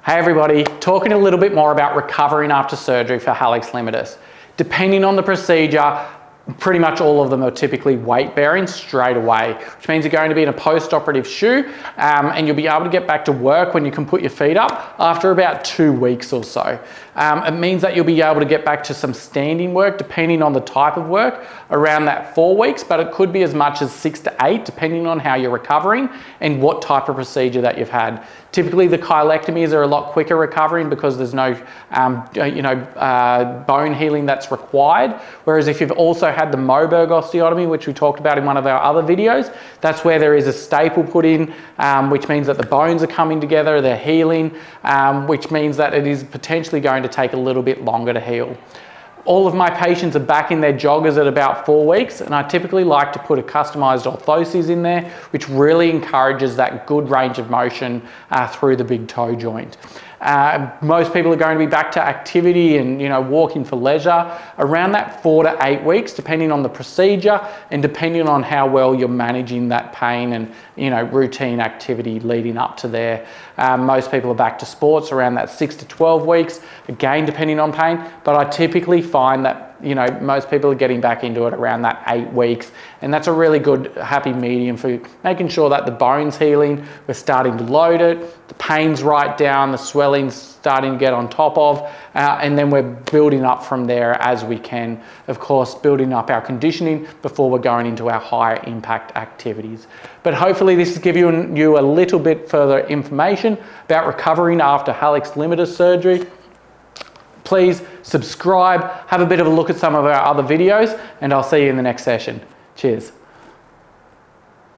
Hey everybody, talking a little bit more about recovering after surgery for Hallux Limitus. Depending on the procedure, pretty much all of them are typically weight bearing straight away, which means you're going to be in a post-operative shoe and you'll be able to get back to work when you can put your feet up after about 2 weeks or so. It means that you'll be able to get back to some standing work depending on the type of work around that 4 weeks, but it could be as much as 6 to 8 depending on how you're recovering and what type of procedure that you've had. Typically the chilectomies are a lot quicker recovering because there's no bone healing that's required, whereas if you've also had the Moberg osteotomy, which we talked about in one of our other videos, that's where there is a staple put in, which means that the bones are coming together, they're healing, which means that it is potentially going to take a little bit longer to heal. All of my patients are back in their joggers at about 4 weeks, and I typically like to put a customized orthosis in there, which really encourages that good range of motion through the big toe joint. Most people are going to be back to activity and walking for leisure around that 4 to 8 weeks, depending on the procedure and depending on how well you're managing that pain and routine activity leading up to there. Most people are back to sports around that 6 to 12 weeks, again depending on pain, but I typically find that most people are getting back into it around that 8 weeks, and that's a really good happy medium for making sure that the bone's healing, we're starting to load it, the pain's right down, the swelling's starting to get on top of, and then we're building up from there as we can. Of course, building up our conditioning before we're going into our higher impact activities. But hopefully this has given you a little bit further information about recovering after Hallux Limitus surgery. Please subscribe, have a bit of a look at some of our other videos, and I'll see you in the next session. Cheers.